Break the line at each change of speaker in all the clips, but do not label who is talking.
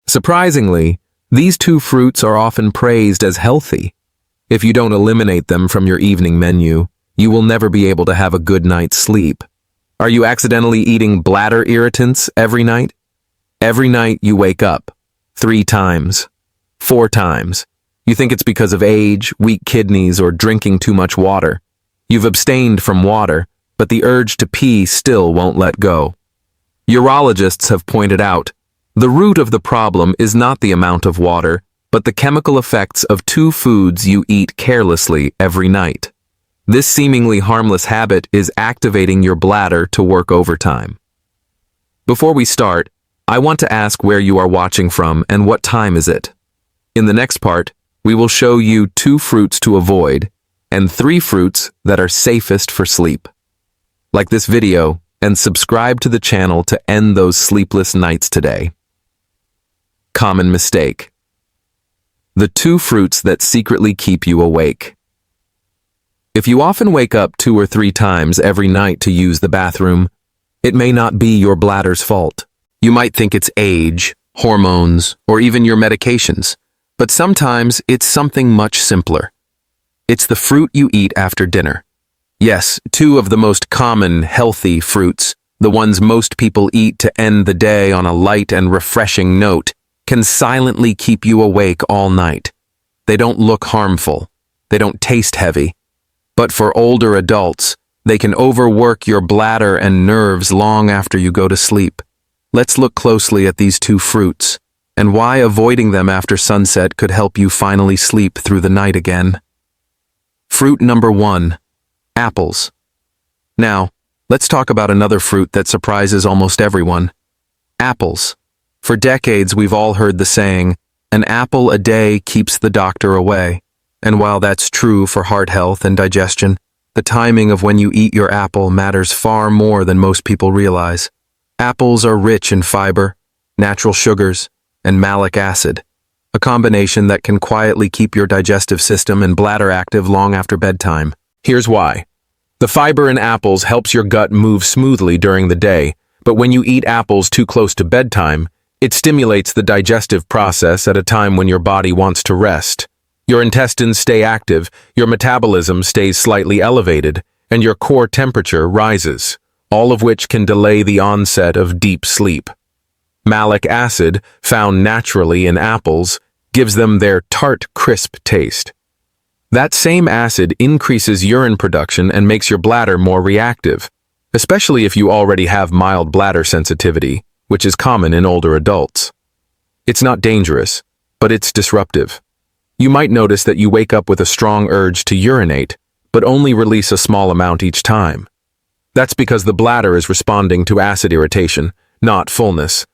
Surprisingly, these two fruits are often praised as healthy. If you don't eliminate them from your evening menu, you will never be able to have a good night's sleep. Are you accidentally eating bladder irritants every night? Every night you wake up 3 times, 4 times. You think it's because of age, weak kidneys, or drinking too much water. You've abstained from water, but the urge to pee still won't let go. Urologists have pointed out, the root of the problem is not the amount of water, but the chemical effects of 2 foods you eat carelessly every night. This seemingly harmless habit is activating your bladder to work overtime. Before we start, I want to ask where you are watching from and what time is it. In the next part, we will show you 2 fruits to avoid and 3 fruits that are safest for sleep. Like this video and subscribe to the channel to end those sleepless nights today. Common mistake. The 2 fruits that secretly keep you awake. If you often wake up 2 or 3 times every night to use the bathroom, it may not be your bladder's fault. You might think it's age, hormones, or even your medications, but sometimes it's something much simpler. It's the fruit you eat after dinner. Yes, 2 of the most common healthy fruits, the ones most people eat to end the day on a light and refreshing note, can silently keep you awake all night. They don't look harmful. They don't taste heavy. But for older adults, they can overwork your bladder and nerves long after you go to sleep. Let's look closely at these 2 fruits and why avoiding them after sunset could help you finally sleep through the night again. Fruit number 1, apples. Now, let's talk about another fruit that surprises almost everyone. Apples. For decades, we've all heard the saying, an apple a day keeps the doctor away. And while that's true for heart health and digestion, the timing of when you eat your apple matters far more than most people realize. Apples are rich in fiber, natural sugars, and malic acid, a combination that can quietly keep your digestive system and bladder active long after bedtime. Here's why. The fiber in apples helps your gut move smoothly during the day, but when you eat apples too close to bedtime, it stimulates the digestive process at a time when your body wants to rest. Your intestines stay active, your metabolism stays slightly elevated, and your core temperature rises, all of which can delay the onset of deep sleep. Malic acid, found naturally in apples, gives them their tart, crisp taste. That same acid increases urine production and makes your bladder more reactive, especially if you already have mild bladder sensitivity, which is common in older adults. It's not dangerous, but it's disruptive. You might notice that you wake up with a strong urge to urinate, but only release a small amount each time. That's because the bladder is responding to acid irritation, not fullness.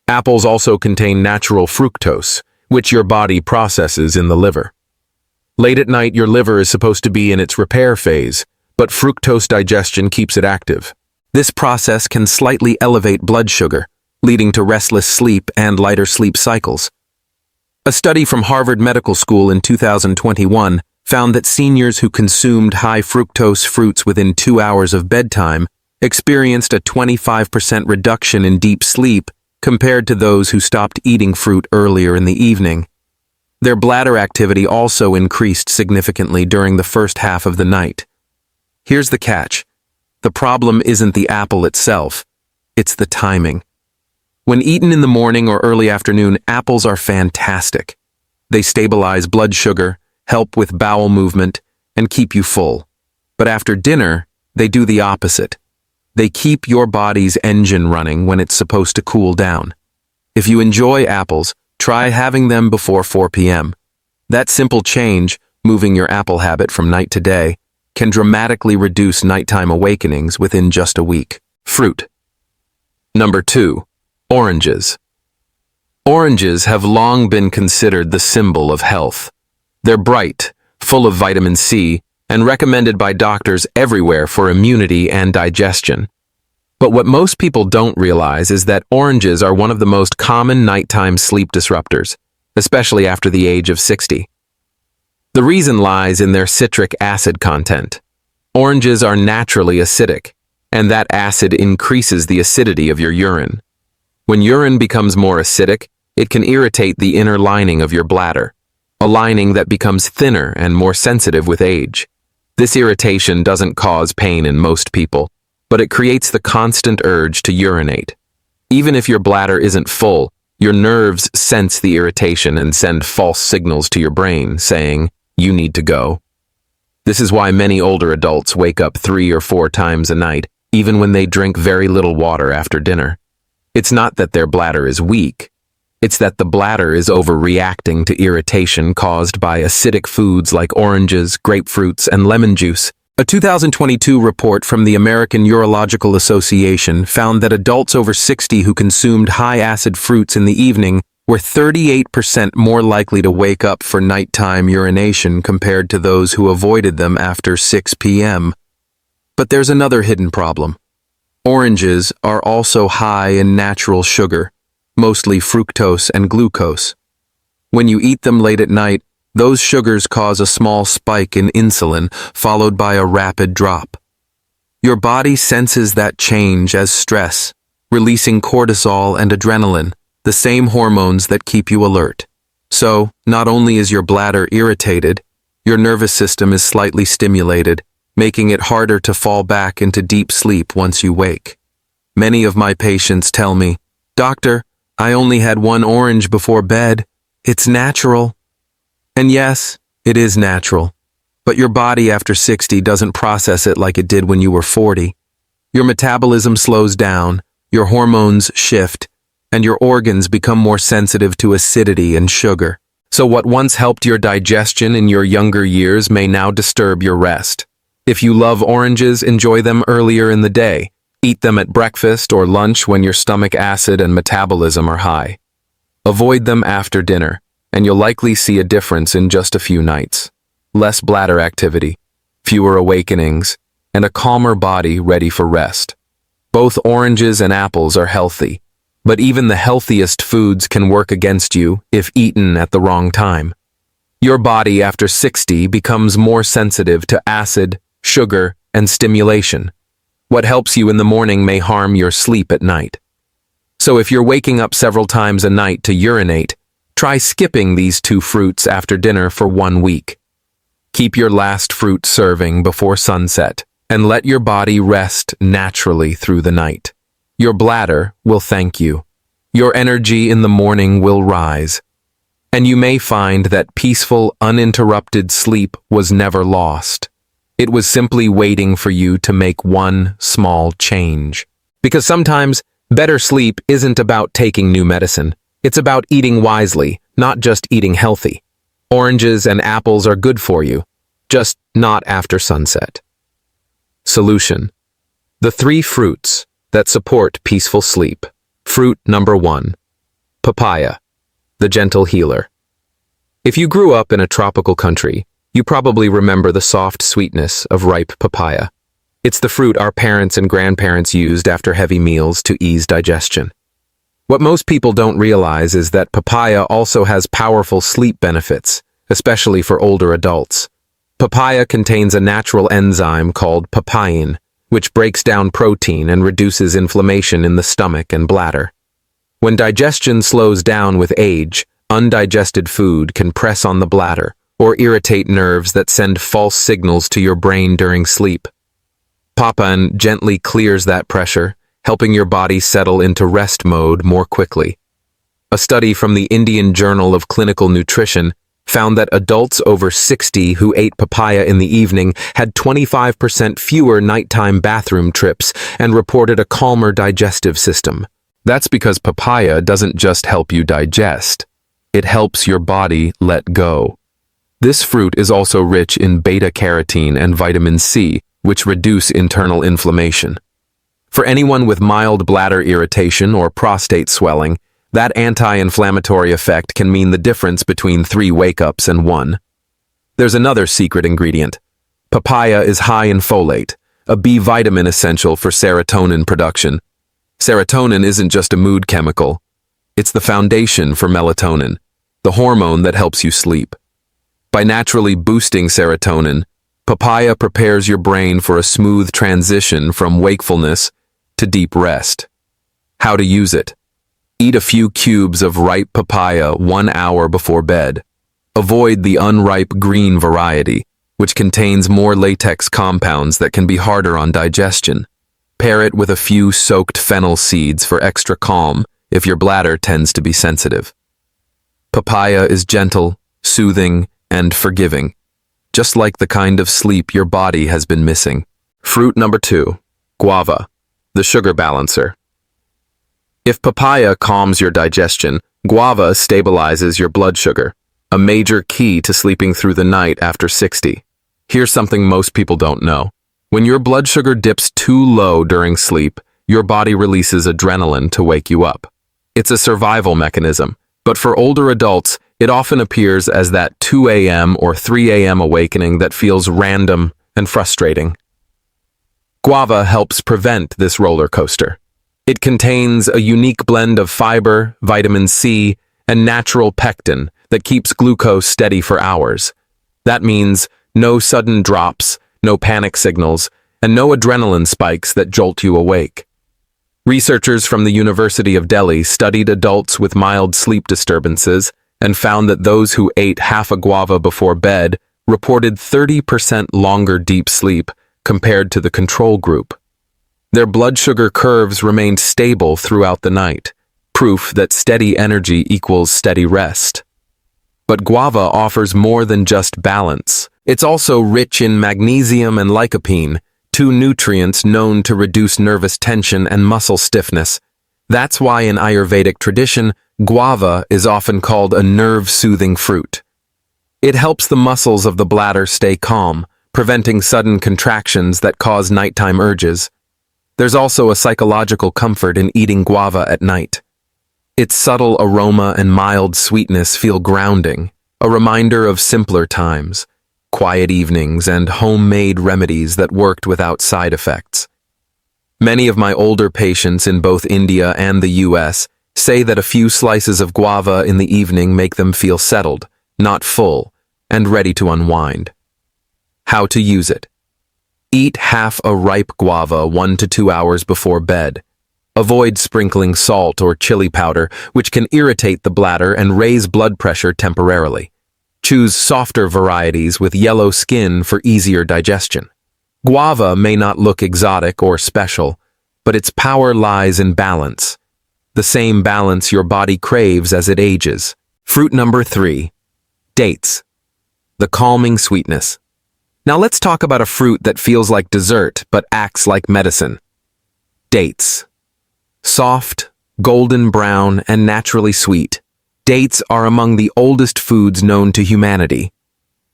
Apples also contain natural fructose, which your body processes in the liver. Late at night, your liver is supposed to be in its repair phase, but fructose digestion keeps it active. This process can slightly elevate blood sugar, leading to restless sleep and lighter sleep cycles. A study from Harvard Medical School in 2021 found that seniors who consumed high fructose fruits within 2 hours of bedtime experienced a 25% reduction in deep sleep compared to those who stopped eating fruit earlier in the evening. Their bladder activity also increased significantly during the first half of the night. Here's the catch. The problem isn't the apple itself, it's the timing. When eaten in the morning or early afternoon, apples are fantastic. They stabilize blood sugar, help with bowel movement, and keep you full. But after dinner, they do the opposite. They keep your body's engine running when it's supposed to cool down. If you enjoy apples, try having them before 4 p.m. That simple change, moving your apple habit from night to day, can dramatically reduce nighttime awakenings within just a week. Fruit. Number 2. Oranges. Oranges have long been considered the symbol of health. They're bright, full of vitamin C, and recommended by doctors everywhere for immunity and digestion. But what most people don't realize is that oranges are one of the most common nighttime sleep disruptors, especially after the age of 60. The reason lies in their citric acid content. Oranges are naturally acidic, and that acid increases the acidity of your urine. When urine becomes more acidic, It can irritate the inner lining of your bladder, a lining that becomes thinner and more sensitive with age. This irritation doesn't cause pain in most people, but it creates the constant urge to urinate. Even if your bladder isn't full, your nerves sense the irritation and send false signals to your brain saying, "You need to go." This is why many older adults wake up 3 or 4 times a night, even when they drink very little water after dinner. It's not that their bladder is weak. It's that the bladder is overreacting to irritation caused by acidic foods like oranges, grapefruits, and lemon juice. A 2022 report from the American Urological Association found that adults over 60 who consumed high-acid fruits in the evening were 38% more likely to wake up for nighttime urination compared to those who avoided them after 6 p.m. But there's another hidden problem. Oranges are also high in natural sugar, mostly fructose and glucose. When you eat them late at night, those sugars cause a small spike in insulin, followed by a rapid drop. Your body senses that change as stress, releasing cortisol and adrenaline, the same hormones that keep you alert. So, not only is your bladder irritated, your nervous system is slightly stimulated, making it harder to fall back into deep sleep once you wake. Many of my patients tell me, "Doctor, I only had 1 orange before bed. It's natural." And yes, it is natural. But your body after 60 doesn't process it like it did when you were 40. Your metabolism slows down, your hormones shift, and your organs become more sensitive to acidity and sugar. So what once helped your digestion in your younger years may now disturb your rest. If you love oranges, enjoy them earlier in the day. Eat them at breakfast or lunch when your stomach acid and metabolism are high. Avoid them after dinner, and you'll likely see a difference in just a few nights. Less bladder activity, fewer awakenings, and a calmer body ready for rest. Both oranges and apples are healthy, but even the healthiest foods can work against you if eaten at the wrong time. Your body after 60 becomes more sensitive to acid, sugar, and stimulation. What helps you in the morning may harm your sleep at night. So if you're waking up several times a night to urinate, try skipping these 2 fruits after dinner for 1 week. Keep your last fruit serving before sunset, and let your body rest naturally through the night. Your bladder will thank you. Your energy in the morning will rise. And you may find that peaceful, uninterrupted sleep was never lost. It was simply waiting for you to make one small change. Because sometimes, better sleep isn't about taking new medicine. It's about eating wisely, not just eating healthy. Oranges and apples are good for you, just not after sunset. Solution: the 3 fruits that support peaceful sleep. Fruit number 1, papaya, the gentle healer. If you grew up in a tropical country, you probably remember the soft sweetness of ripe papaya. It's the fruit our parents and grandparents used after heavy meals to ease digestion. What most people don't realize is that papaya also has powerful sleep benefits, especially for older adults. Papaya contains a natural enzyme called papain, which breaks down protein and reduces inflammation in the stomach and bladder. When digestion slows down with age, undigested food can press on the bladder or irritate nerves that send false signals to your brain during sleep. Papain gently clears that pressure, helping your body settle into rest mode more quickly. A study from the Indian Journal of Clinical Nutrition found that adults over 60 who ate papaya in the evening had 25% fewer nighttime bathroom trips and reported a calmer digestive system. That's because papaya doesn't just help you digest, it helps your body let go. This fruit is also rich in beta-carotene and vitamin C, which reduce internal inflammation. For anyone with mild bladder irritation or prostate swelling, that anti-inflammatory effect can mean the difference between 3 wake-ups and 1. There's another secret ingredient. Papaya is high in folate, a B vitamin essential for serotonin production. Serotonin isn't just a mood chemical. It's the foundation for melatonin, the hormone that helps you sleep. By naturally boosting serotonin, papaya prepares your brain for a smooth transition from wakefulness to deep rest. How to use it? Eat a few cubes of ripe papaya 1 hour before bed. Avoid the unripe green variety, which contains more latex compounds that can be harder on digestion. Pair it with a few soaked fennel seeds for extra calm if your bladder tends to be sensitive. Papaya is gentle, soothing, and forgiving, just like the kind of sleep your body has been missing. Fruit number 2, guava, the sugar balancer. If papaya calms your digestion, guava stabilizes your blood sugar, a major key to sleeping through the night after 60. Here's something most people don't know. When your blood sugar dips too low during sleep, your body releases adrenaline to wake you up. It's a survival mechanism, but for older adults, it often appears as that 2 a.m. or 3 a.m. awakening that feels random and frustrating. Guava helps prevent this roller coaster. It contains a unique blend of fiber, vitamin C, and natural pectin that keeps glucose steady for hours. That means no sudden drops, no panic signals, and no adrenaline spikes that jolt you awake. Researchers from the University of Delhi studied adults with mild sleep disturbances and found that those who ate half a guava before bed reported 30% longer deep sleep compared to the control group. Their blood sugar curves remained stable throughout the night, proof that steady energy equals steady rest. But guava offers more than just balance. It's also rich in magnesium and lycopene, two nutrients known to reduce nervous tension and muscle stiffness. That's why in Ayurvedic tradition, guava is often called a nerve-soothing fruit. It helps the muscles of the bladder stay calm, preventing sudden contractions that cause nighttime urges. There's also a psychological comfort in eating guava at night. Its subtle aroma and mild sweetness feel grounding, a reminder of simpler times, quiet evenings, and homemade remedies that worked without side effects. Many of my older patients in both India and the US say that a few slices of guava in the evening make them feel settled, not full, and ready to unwind. How to use it. Eat half a ripe guava 1 to 2 hours before bed. Avoid sprinkling salt or chili powder, which can irritate the bladder and raise blood pressure temporarily. Choose softer varieties with yellow skin for easier digestion. Guava may not look exotic or special, but its power lies in balance. The same balance your body craves as it ages. Fruit number 3, dates. The calming sweetness. Now let's talk about a fruit that feels like dessert but acts like medicine. Dates. Soft, golden brown, and naturally sweet. Dates are among the oldest foods known to humanity.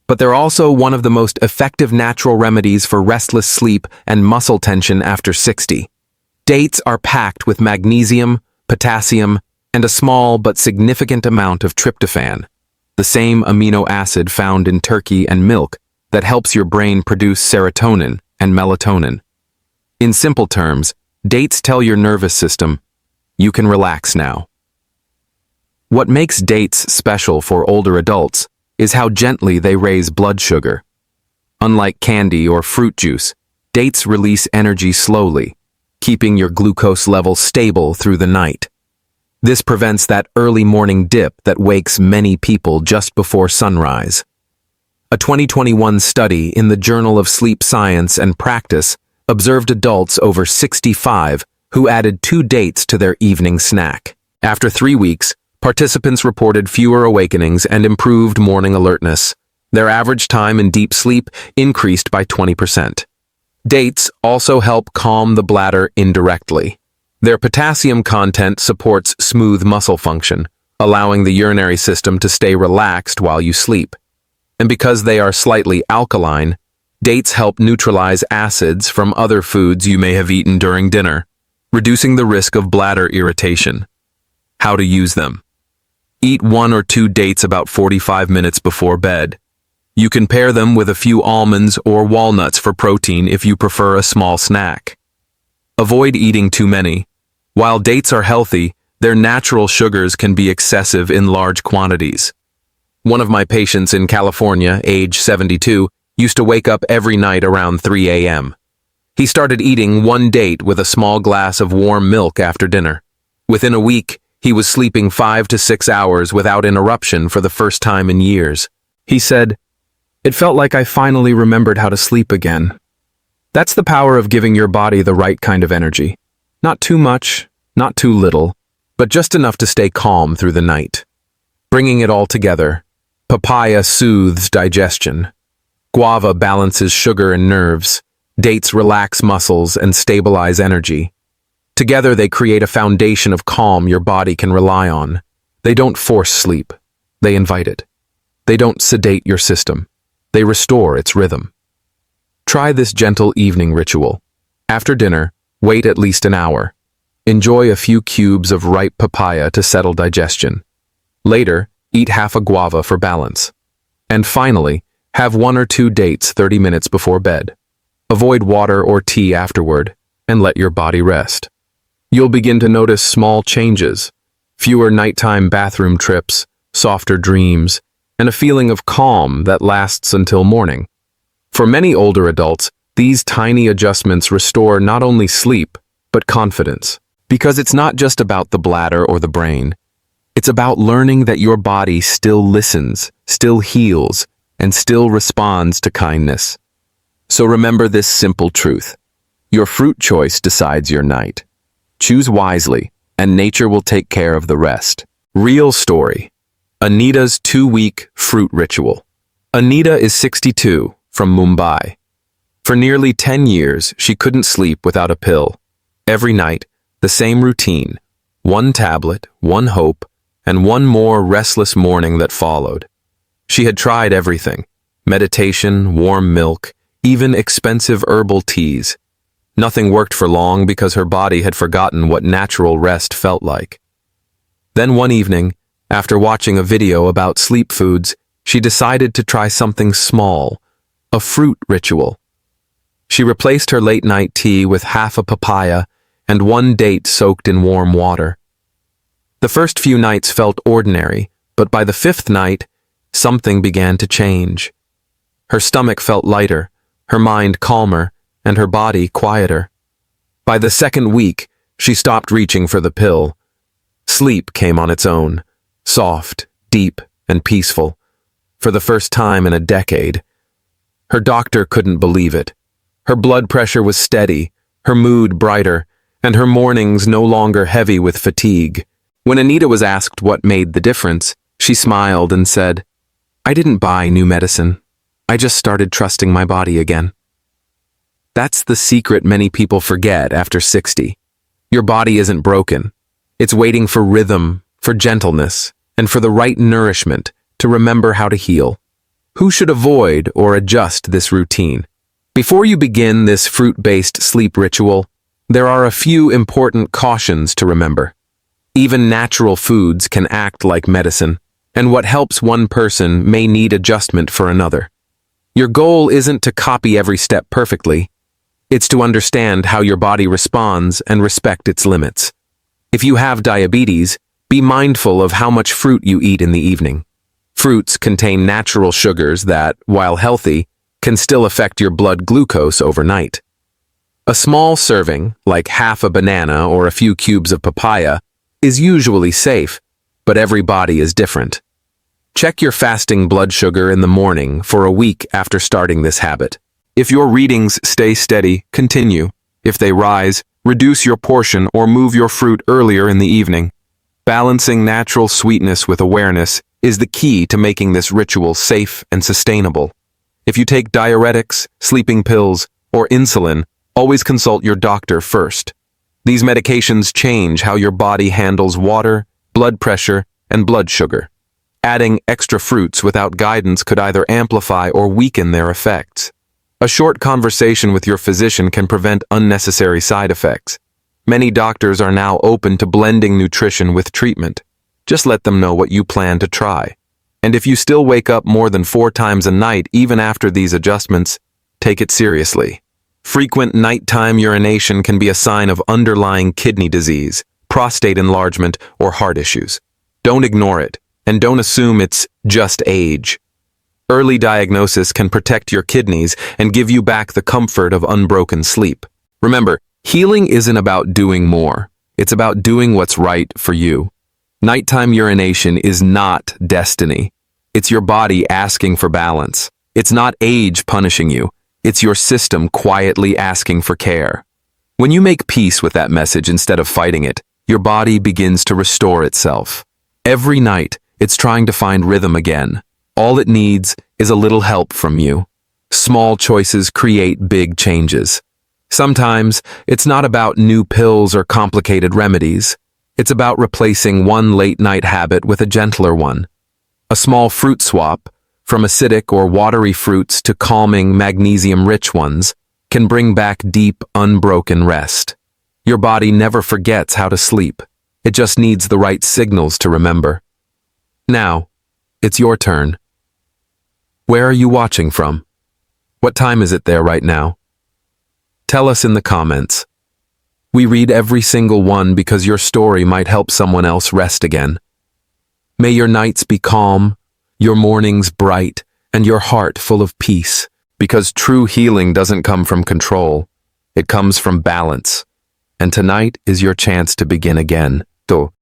But they're also one of the most effective natural remedies for restless sleep and muscle tension after 60. Dates are packed with magnesium, potassium, and a small but significant amount of tryptophan, the same amino acid found in turkey and milk that helps your brain produce serotonin and melatonin. In simple terms, dates tell your nervous system, you can relax now. What makes dates special for older adults is how gently they raise blood sugar. Unlike candy or fruit juice, dates release energy slowly, keeping your glucose level stable through the night. This prevents that early morning dip that wakes many people just before sunrise. A 2021 study in the Journal of Sleep Science and Practice observed adults over 65 who added 2 dates to their evening snack. After 3 weeks, participants reported fewer awakenings and improved morning alertness. Their average time in deep sleep increased by 20%. Dates also help calm the bladder indirectly. Their potassium content supports smooth muscle function, allowing the urinary system to stay relaxed while you sleep. And because they are slightly alkaline, dates help neutralize acids from other foods you may have eaten during dinner, reducing the risk of bladder irritation. How to use them. Eat 1 or 2 dates about 45 minutes before bed. You can pair them with a few almonds or walnuts for protein if you prefer a small snack. Avoid eating too many. While dates are healthy, their natural sugars can be excessive in large quantities. One of my patients in California, age 72, used to wake up every night around 3 a.m. He started eating 1 date with a small glass of warm milk after dinner. Within a week, He was sleeping 5 to 6 hours without interruption for the first time in years. He said, "It felt like I finally remembered how to sleep again." That's the power of giving your body the right kind of energy. Not too much, not too little, but just enough to stay calm through the night. Bringing it all together, papaya soothes digestion. Guava balances sugar and nerves. Dates relax muscles and stabilize energy. Together they create a foundation of calm your body can rely on. They don't force sleep. They invite it. They don't sedate your system. They restore its rhythm. Try this gentle evening ritual. After dinner, wait at least an hour. Enjoy a few cubes of ripe papaya to settle digestion. Later, eat half a guava for balance. And finally, have 1 or 2 dates 30 minutes before bed. Avoid water or tea afterward, and let your body rest. You'll begin to notice small changes, fewer nighttime bathroom trips, softer dreams, and a feeling of calm that lasts until morning. For many older adults, these tiny adjustments restore not only sleep, but confidence. Because it's not just about the bladder or the brain. It's about learning that your body still listens, still heals, and still responds to kindness. So remember this simple truth. Your fruit choice decides your night. Choose wisely, and nature will take care of the rest. Real story. Anita's 2-week fruit ritual. Anita is 62, from Mumbai. For nearly 10 years, she couldn't sleep without a pill. Every night, the same routine. 1 tablet, 1 hope, and 1 more restless morning that followed. She had tried everything. Meditation, warm milk, even expensive herbal teas. Nothing worked for long because her body had forgotten what natural rest felt like. Then one evening, after watching a video about sleep foods, she decided to try something small, a fruit ritual. She replaced her late-night tea with half a papaya and 1 date soaked in warm water. The first few nights felt ordinary, but by the 5th night, something began to change. Her stomach felt lighter, her mind calmer, and her body quieter. By the 2nd week, she stopped reaching for the pill. Sleep came on its own, soft, deep, and peaceful, for the first time in a decade. Her doctor couldn't believe it. Her blood pressure was steady, her mood brighter, and her mornings no longer heavy with fatigue. When Anita was asked what made the difference, she smiled and said, "I didn't buy new medicine. I just started trusting my body again." That's the secret many people forget after 60. Your body isn't broken. It's waiting for rhythm, for gentleness, and for the right nourishment to remember how to heal. Who should avoid or adjust this routine? Before you begin this fruit-based sleep ritual, there are a few important cautions to remember. Even natural foods can act like medicine, and what helps one person may need adjustment for another. Your goal isn't to copy every step perfectly. It's to understand how your body responds and respect its limits. If you have diabetes, be mindful of how much fruit you eat in the evening. Fruits contain natural sugars that, while healthy, can still affect your blood glucose overnight. A small serving, like half a banana or a few cubes of papaya, is usually safe, but every body is different. Check your fasting blood sugar in the morning for a week after starting this habit. If your readings stay steady, continue. If they rise, reduce your portion or move your fruit earlier in the evening. Balancing natural sweetness with awareness is the key to making this ritual safe and sustainable. If you take diuretics, sleeping pills, or insulin, always consult your doctor first. These medications change how your body handles water, blood pressure, and blood sugar. Adding extra fruits without guidance could either amplify or weaken their effects. A short conversation with your physician can prevent unnecessary side effects. Many doctors are now open to blending nutrition with treatment. Just let them know what you plan to try. And if you still wake up more than 4 times a night even after these adjustments, take it seriously. Frequent nighttime urination can be a sign of underlying kidney disease, prostate enlargement, or heart issues. Don't ignore it, and don't assume it's just age. Early diagnosis can protect your kidneys and give you back the comfort of unbroken sleep. Remember, healing isn't about doing more. It's about doing what's right for you. Nighttime urination is not destiny. It's your body asking for balance. It's not age punishing you. It's your system quietly asking for care. When you make peace with that message instead of fighting it, your body begins to restore itself. Every night, it's trying to find rhythm again. All it needs is a little help from you. Small choices create big changes. Sometimes, it's not about new pills or complicated remedies. It's about replacing one late-night habit with a gentler one. A small fruit swap, from acidic or watery fruits to calming, magnesium-rich ones, can bring back deep, unbroken rest. Your body never forgets how to sleep. It just needs the right signals to remember. Now, it's your turn. Where are you watching from? What time is it there right now? Tell us in the comments. We read every single one because your story might help someone else rest again. May your nights be calm, your mornings bright, and your heart full of peace, because true healing doesn't come from control. It comes from balance. And tonight is your chance to begin again. To